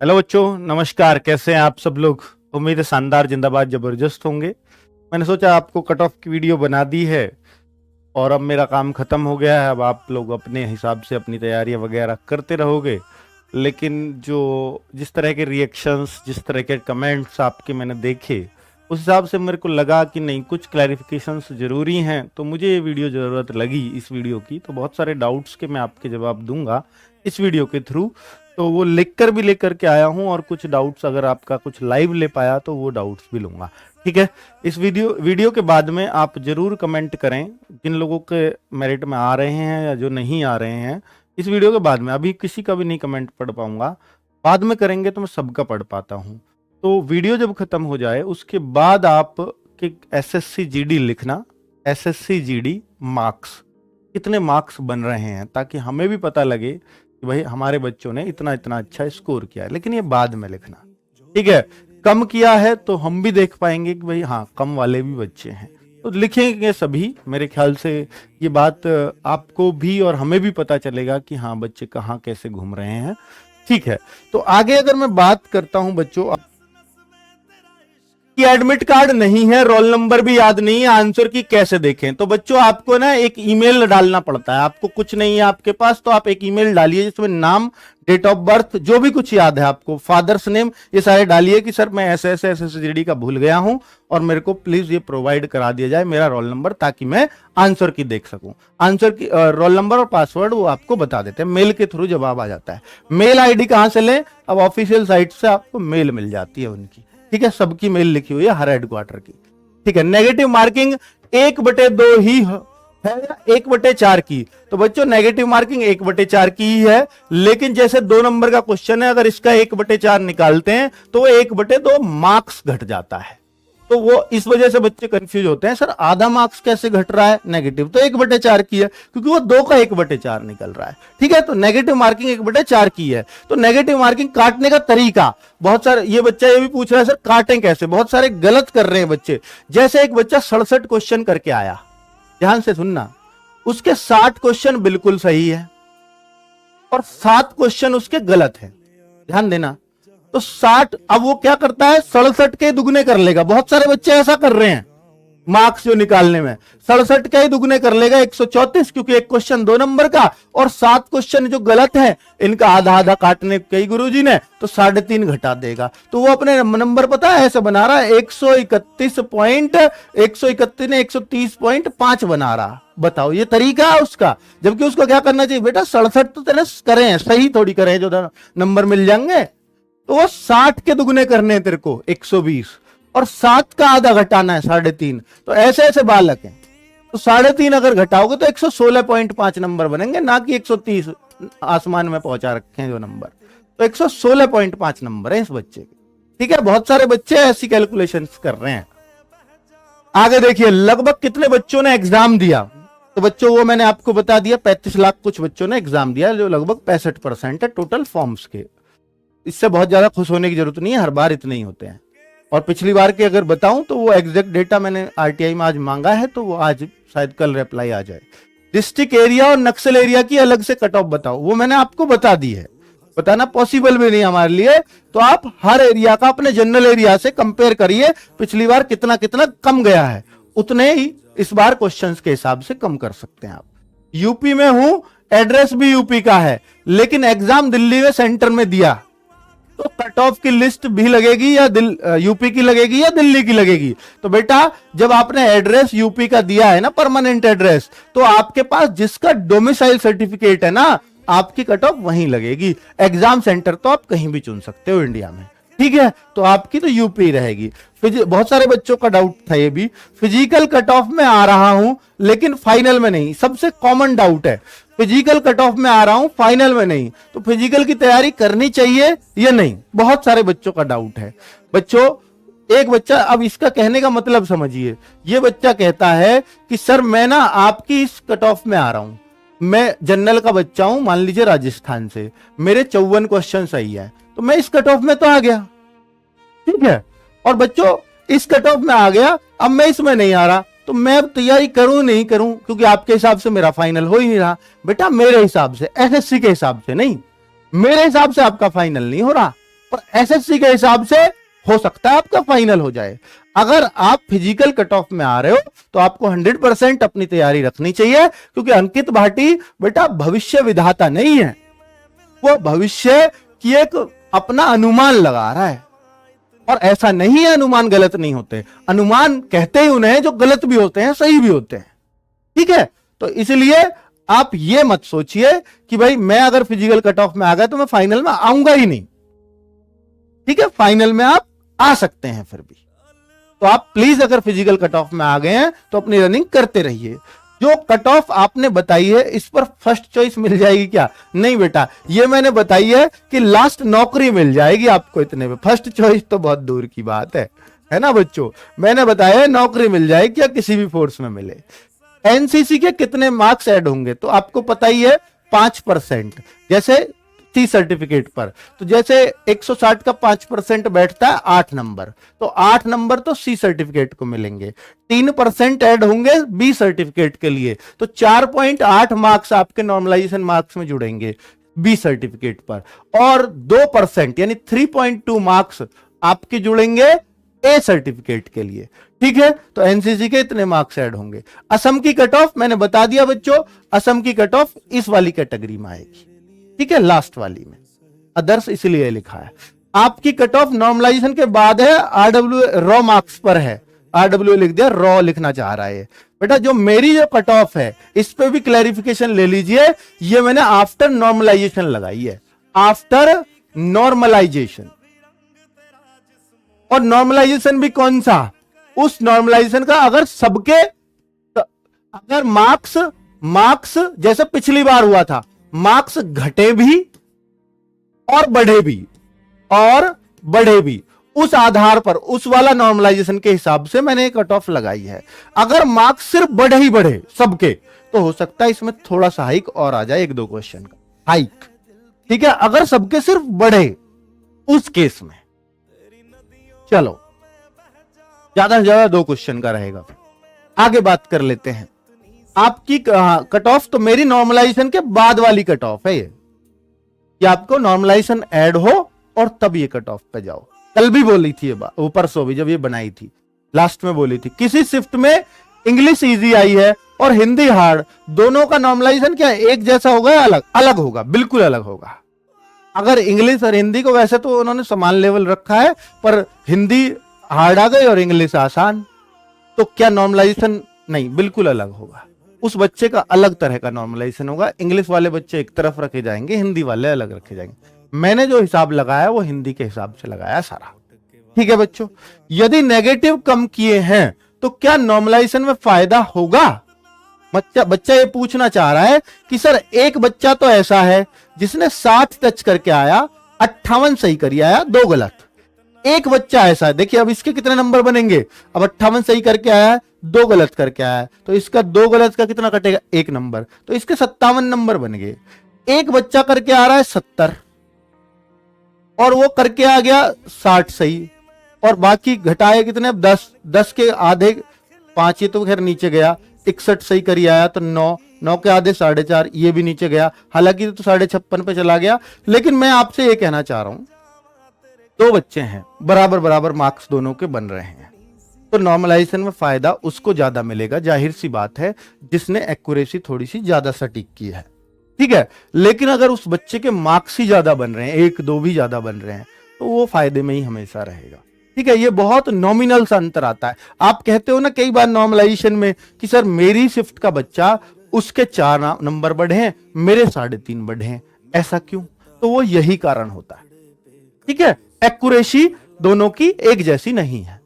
Hello बच्चों, नमस्कार। कैसे हैं आप सब लोग? उम्मीद है शानदार, जिंदाबाद, जबरदस्त होंगे। मैंने सोचा आपको कट ऑफ की वीडियो बना दी है और अब मेरा काम खत्म हो गया है। अब आप लोग अपने हिसाब से अपनी तैयारियां वगैरह करते रहोगे, लेकिन जो जिस तरह के रिएक्शंस, जिस तरह के कमेंट्स आपके मैंने देखे, उस हिसाब से मेरे को लगा कि नहीं, कुछ क्लैरिफिकेशंस ज़रूरी हैं। तो मुझे ये वीडियो ज़रूरत लगी इस वीडियो की। तो बहुत सारे डाउट्स के मैं आपके जवाब दूंगा इस वीडियो के थ्रू। तो वो लिख कर भी लेकर के आया हूँ, और कुछ डाउट्स अगर आपका कुछ लाइव ले पाया तो वो डाउट्स भी लूंगा। ठीक है। इस वीडियो के बाद में आप जरूर कमेंट करें जिन लोगों के मेरिट में आ रहे हैं या जो नहीं आ रहे हैं। इस वीडियो के बाद में अभी किसी का भी नहीं कमेंट पढ़ पाऊंगा, बाद में करेंगे तो मैं सबका पढ़ पाता हूँ। तो वीडियो जब खत्म हो जाए उसके बाद आप कि एसएससी जीडी लिखना, एसएससी जीडी मार्क्स, कितने मार्क्स बन रहे हैं, ताकि हमें भी पता लगे कि भाई हमारे बच्चों ने इतना इतना अच्छा स्कोर किया है। लेकिन ये बाद में लिखना, ठीक है। कम किया है तो हम भी देख पाएंगे कि भाई हाँ, कम वाले भी बच्चे हैं, तो लिखेंगे सभी। मेरे ख्याल से ये बात आपको भी और हमें भी पता चलेगा कि हाँ, बच्चे कहाँ कैसे घूम रहे हैं। ठीक है। तो आगे अगर मैं बात करता हूं बच्चों, कि एडमिट कार्ड नहीं है, रोल नंबर भी याद नहीं है, आंसर की कैसे देखें। तो बच्चों आपको ना एक ईमेल डालना पड़ता है। आपको कुछ नहीं है आपके पास तो आप एक ईमेल डालिए जिसमें नाम, डेट ऑफ बर्थ, जो भी कुछ याद है आपको, फादर्स नेम, ये सारे डालिए कि सर मैं ऐसे ऐसे एसएससीजीडी का भूल गया हूं और मेरे को प्लीज ये प्रोवाइड करा दिया जाए मेरा रोल नंबर, ताकि मैं आंसर की देख सकूं। आंसर की रोल नंबर और पासवर्ड वो आपको बता देते हैं, मेल के थ्रू जवाब आ जाता है। मेल आईडी कहां से लें? अब ऑफिशियल साइट से आपको मेल मिल जाती है उनकी। ठीक है, सबकी मेल लिखी हुई है हर हेडक्वार्टर की। ठीक है। नेगेटिव मार्किंग 1/2 ही है या 1/4 की? तो बच्चों नेगेटिव मार्किंग 1/4 की ही है, लेकिन जैसे 2 नंबर का क्वेश्चन है, अगर इसका 1/4 निकालते हैं तो 1/2 मार्क्स घट जाता है। तो वो इस वजह से बच्चे कंफ्यूज होते हैं, सर आधा मार्क्स कैसे घट रहा है? नेगेटिव तो 1/4 की है, क्योंकि वो 2 का 1/4 निकल रहा है। ठीक है। तो नेगेटिव मार्किंग 1/4 की है। तो नेगेटिव मार्किंग काटने का तरीका, बहुत सारे, ये बच्चा ये भी पूछ रहा है सर काटें कैसे? बहुत सारे गलत कर रहे हैं बच्चे। जैसे एक बच्चा 67 क्वेश्चन करके आया, ध्यान से सुनना, उसके 60 क्वेश्चन बिल्कुल सही है और 7 क्वेश्चन उसके गलत है। ध्यान देना। तो 60, अब वो क्या करता है, 67 के दुगने कर लेगा। बहुत सारे बच्चे ऐसा कर रहे हैं मार्क्स जो निकालने में, 67 के ही दुगने कर लेगा, 134, क्योंकि एक क्वेश्चन 2 नंबर का और 7 क्वेश्चन जो गलत है इनका आधा आधा काटने कई गुरुजी ने, तो 3.5 घटा देगा। तो वो अपने नंबर पता है ऐसे बना रहा है, 131 ने 130.5 बना रहा। बताओ, ये तरीका है उसका। जबकि उसको क्या करना चाहिए, बेटा 67 तो तेरे करे हैं, सही थोड़ी करे हैं जो नंबर मिल जाएंगे। तो वो 60 के दुगने करने हैं तेरे को, 120, और 7 का आधा घटाना है, 3.5। तो ऐसे ऐसे बालक हैं। तो 3.5 अगर घटाओगे तो 116.5 नंबर बनेंगे, ना कि 130 आसमान में पहुंचा रखे हैं जो नंबर। तो 116.5 नंबर है इस बच्चे के। ठीक है। बहुत सारे बच्चे ऐसी कैलकुलेशंस कर रहे हैं। आगे देखिए, लगभग कितने बच्चों ने एग्जाम दिया? तो बच्चों वो मैंने आपको बता दिया, 35 लाख कुछ बच्चों ने एग्जाम दिया, जो लगभग 65% है टोटल फॉर्म्स के। इससे बहुत ज्यादा खुश होने की जरूरत नहीं है, हर बार इतने ही होते हैं। और पिछली बार के अगर बताऊं तो वो एग्जैक्ट डेटा मैंने आरटीआई में आज मांगा है, तो वो आज शायद कल रिप्लाई आ जाए। डिस्ट्रिक्ट एरिया और नक्सल एरिया की अलग से कट ऑफ बताओ, वो मैंने आपको बता दी है। बताना पॉसिबल भी नहीं हमारे लिए, तो आप हर एरिया का अपने जनरल एरिया से कंपेयर करिए, पिछली बार कितना कितना कम गया है, उतने ही इस बार क्वेश्चंस के हिसाब से कम कर सकते हैं आप। यूपी में हूं, एड्रेस भी यूपी का है, लेकिन एग्जाम दिल्ली में सेंटर में दिया, तो कट ऑफ की लिस्ट भी लगेगी या यूपी की लगेगी या दिल्ली की लगेगी? तो बेटा जब आपने एड्रेस यूपी का दिया है ना, परमानेंट एड्रेस, तो आपके पास जिसका डोमिसाइल सर्टिफिकेट है ना, आपकी कट ऑफ वहीं लगेगी। एग्जाम सेंटर तो आप कहीं भी चुन सकते हो इंडिया में। ठीक है। तो आपकी तो यूपी रहेगी। बहुत सारे बच्चों का डाउट था ये भी, फिजिकल कट ऑफ में आ रहा हूं लेकिन फाइनल में नहीं। सबसे कॉमन डाउट है, फिजिकल कट ऑफ में आ रहा हूं फाइनल में नहीं, तो फिजिकल की तैयारी करनी चाहिए या नहीं? बहुत सारे बच्चों का डाउट है। बच्चों, एक बच्चा, अब इसका कहने का मतलब समझिए, ये बच्चा कहता है कि सर मैं ना आपकी इस कट ऑफ में आ रहा हूं, मैं जनरल का बच्चा हूं, मान लीजिए राजस्थान से, मेरे 54 क्वेश्चन सही है, तो मैं इस कट ऑफ में तो आ गया। ठीक है। और बच्चों इस कट ऑफ में आ गया, अब मैं इसमें नहीं आ रहा, तो मैं अब तैयारी करूं नहीं करूं? क्योंकि आपके हिसाब से मेरा फाइनल हो ही नहीं रहा। बेटा मेरे हिसाब से, एसएससी के हिसाब से नहीं, मेरे हिसाब से आपका फाइनल नहीं हो रहा, पर एसएससी के हिसाब से हो सकता है आपका फाइनल हो जाए। अगर आप फिजिकल कट ऑफ में आ रहे हो तो आपको 100% अपनी तैयारी रखनी चाहिए, क्योंकि अंकित भाटी बेटा भविष्य विधाता नहीं है, वो भविष्य की एक अपना अनुमान लगा रहा है। और ऐसा नहीं है अनुमान गलत नहीं होते, अनुमान कहते ही उन्हें जो गलत भी होते हैं सही भी होते हैं, ठीक है। तो इसलिए आप ये मत सोचिए कि भाई मैं अगर फिजिकल कट ऑफ में आ गया तो मैं फाइनल में आऊंगा ही नहीं, ठीक है। फाइनल में आप आ सकते हैं फिर भी। तो आप प्लीज अगर फिजिकल कट ऑफ में आ गए हैं तो अपनी रनिंग करते रहिए। जो कट ऑफ आपने बताई है इस पर फर्स्ट चॉइस मिल जाएगी क्या? नहीं बेटा, ये मैंने बताई है कि लास्ट नौकरी मिल जाएगी आपको इतने में, फर्स्ट चॉइस तो बहुत दूर की बात है ना बच्चों। मैंने बताया है नौकरी मिल जाएगी या किसी भी फोर्स में मिले। एनसीसी के कितने मार्क्स ऐड होंगे तो आपको पता ही है 5%, जैसे सी सर्टिफिकेट पर। तो जैसे 160 का 5% बैठता है 8 नंबर, तो 8 नंबर तो सी सर्टिफिकेट को मिलेंगे। 3% ऐड होंगे बी सर्टिफिकेट के लिए, तो 4.8 मार्क्स आपके नॉर्मलाइजेशन मार्क्स में जुड़ेंगे बी सर्टिफिकेट पर, और 2% यानी 3.2 मार्क्स आपके जुड़ेंगे ए सर्टिफिकेट के लिए, ठीक है। तो एनसीसी के इतने मार्क्स ऐड होंगे। असम की कट ऑफ मैंने बता दिया बच्चों, असम की कट ऑफ इस वाली कैटेगरी में आएगी, ठीक है, लास्ट वाली में। अदर्स इसलिए लिखा है। आपकी कट ऑफ नॉर्मलाइजेशन के बाद है, आरडब्ल्यू रॉ मार्क्स पर है, आरडब्ल्यू लिख दिया, रॉ लिखना चाह रहा है बेटा। जो मेरी जो कट ऑफ है इस पे भी क्लैरिफिकेशन ले लीजिए, ये मैंने आफ्टर नॉर्मलाइजेशन लगाई है, आफ्टर नॉर्मलाइजेशन। और नॉर्मलाइजेशन भी कौन सा? उस नॉर्मलाइजेशन का अगर सबके, अगर मार्क्स जैसे पिछली बार हुआ था, मार्क्स घटे भी और बढ़े भी उस आधार पर, उस वाला नॉर्मलाइजेशन के हिसाब से मैंने कट ऑफ लगाई है। अगर मार्क्स सिर्फ बढ़े ही बढ़े सबके, तो हो सकता है इसमें थोड़ा सा हाइक और आ जाए, 1-2 क्वेश्चन का हाइक, ठीक है। अगर सबके सिर्फ बढ़े उस केस में, चलो ज्यादा से ज्यादा 2 क्वेश्चन का रहेगा। आगे बात कर लेते हैं। आपकी कट ऑफ तो मेरी नॉर्मलाइजेशन के बाद वाली कट ऑफ है ये, कि आपको नॉर्मलाइजेशन ऐड हो और तब ये कट ऑफ पे जाओ। कल भी बोली थी ये बात, वो परसों भी जब ये बनाई थी, लास्ट में बोली थी। किसी शिफ्ट में इंग्लिश इजी आई है और हिंदी हार्ड, दोनों का नॉर्मलाइजेशन क्या एक जैसा होगा या अलग होगा? बिल्कुल अलग होगा। अगर इंग्लिश और हिंदी को, वैसे तो उन्होंने समान लेवल रखा है, पर हिंदी हार्ड आ गई और इंग्लिश आसान, तो क्या नॉर्मलाइजेशन नहीं, बिल्कुल अलग होगा। उस बच्चे का अलग तरह का नॉर्मलाइजेशन होगा। इंग्लिश वाले बच्चे एक तरफ रखे जाएंगे, हिंदी वाले अलग रखे जाएंगे। मैंने जो हिसाब लगाया वो हिंदी के हिसाब से लगाया सारा, ठीक है बच्चों। यदि नेगेटिव कम किए हैं तो क्या नॉर्मलाइजेशन में फायदा होगा? बच्चा ये पूछना चाह रहा है कि सर एक बच्चा तो ऐसा है जिसने 60 टच करके आया, 58 सही करी आया, 2 गलत। एक बच्चा ऐसा है, देखिए अब इसके कितने नंबर बनेंगे? अब 58 सही करके आया है, 2 गलत करके आया है, तो इसका 2 गलत का कितना कटेगा? 1 नंबर, तो इसके 57 नंबर बन गए। एक बच्चा करके आ रहा है 70 और वो करके आ गया 60 सही, और बाकी घटाए कितने? 10 के आधे 5, ये तो खैर नीचे गया। 61 सही करी आया तो 9 के आधे 4.5, ये भी नीचे गया, हालांकि तो 56.5 पे चला गया। लेकिन मैं आपसे ये कहना चाह रहा हूं, 2 बच्चे हैं, बराबर मार्क्स दोनों के बन रहे हैं, तो नॉर्मलाइजेशन में फायदा उसको ज्यादा मिलेगा, जाहिर सी बात है, जिसने एक्यूरेसी थोड़ी सी ज्यादा सटीक की है, ठीक है। लेकिन अगर उस बच्चे के मार्क्स ही ज्यादा बन रहे हैं, 1-2 भी ज्यादा बन रहे हैं, तो वो फायदे में ही हमेशा रहेगा, ठीक है। ये बहुत नॉमिनल सा अंतर आता है। आप कहते हो ना कई बार नॉर्मलाइजेशन में कि सर मेरी शिफ्ट का बच्चा, उसके 4 नंबर बढ़े हैं, मेरे 3.5 बढ़े हैं, ऐसा क्यों? तो वो यही कारण होता है, ठीक है। एक्यूरेसी दोनों की एक जैसी नहीं है।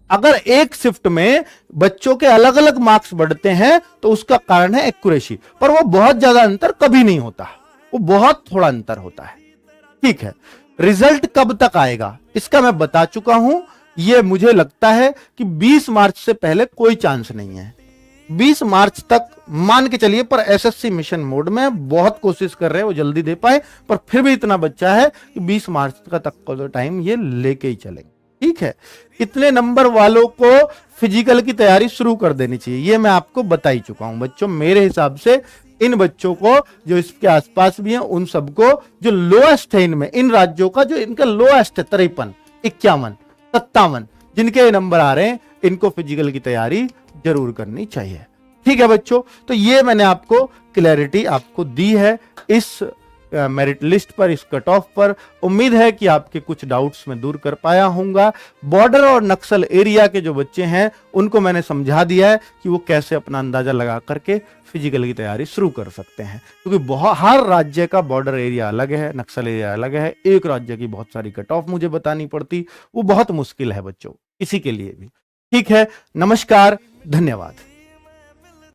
अगर एक शिफ्ट में बच्चों के अलग अलग मार्क्स बढ़ते हैं तो उसका कारण है एक्यूरेसी, पर वो बहुत ज्यादा अंतर कभी नहीं होता, वो बहुत थोड़ा अंतर होता है, ठीक है। रिजल्ट कब तक आएगा इसका मैं बता चुका हूं। ये मुझे लगता है कि 20 मार्च से पहले कोई चांस नहीं है। 20 मार्च तक मान के चलिए, पर एसएससी मिशन मोड में बहुत कोशिश कर रहे हैं वो जल्दी दे पाए, पर फिर भी इतना बच्चा है कि 20 मार्च का तक का तो टाइम ये लेके ही चलेंगे, ठीक है। इतने नंबर वालों को फिजिकल की तैयारी शुरू कर देनी चाहिए, ये मैं आपको बता ही चुका हूं बच्चों। मेरे हिसाब से इन बच्चों को जो इसके आसपास भी हैं उन सबको जो लोएस्ट है इनमें, इन राज्यों का जो इनका लोएस्ट है 53, 51, 57 जिनके नंबर आ रहे हैं, इनको फिजिकल की तैयारी जरूर करनी चाहिए। ठीक है बच्चों, तो ये मैंने आपको क्लैरिटी आपको दी है इस मेरिट लिस्ट पर, इस कट ऑफ पर। उम्मीद है कि आपके कुछ डाउट्स मैं दूर कर पाया हूंगा। बॉर्डर और नक्सल एरिया के जो बच्चे हैं उनको मैंने समझा दिया है कि वो कैसे अपना अंदाजा लगा करके फिजिकल की तैयारी शुरू कर सकते हैं, क्योंकि हर राज्य का बॉर्डर एरिया अलग है, नक्सल एरिया अलग है। एक राज्य की बहुत सारी कट ऑफ मुझे बतानी पड़ती, वो बहुत मुश्किल है बच्चों किसी के लिए भी। ठीक है, नमस्कार, धन्यवाद।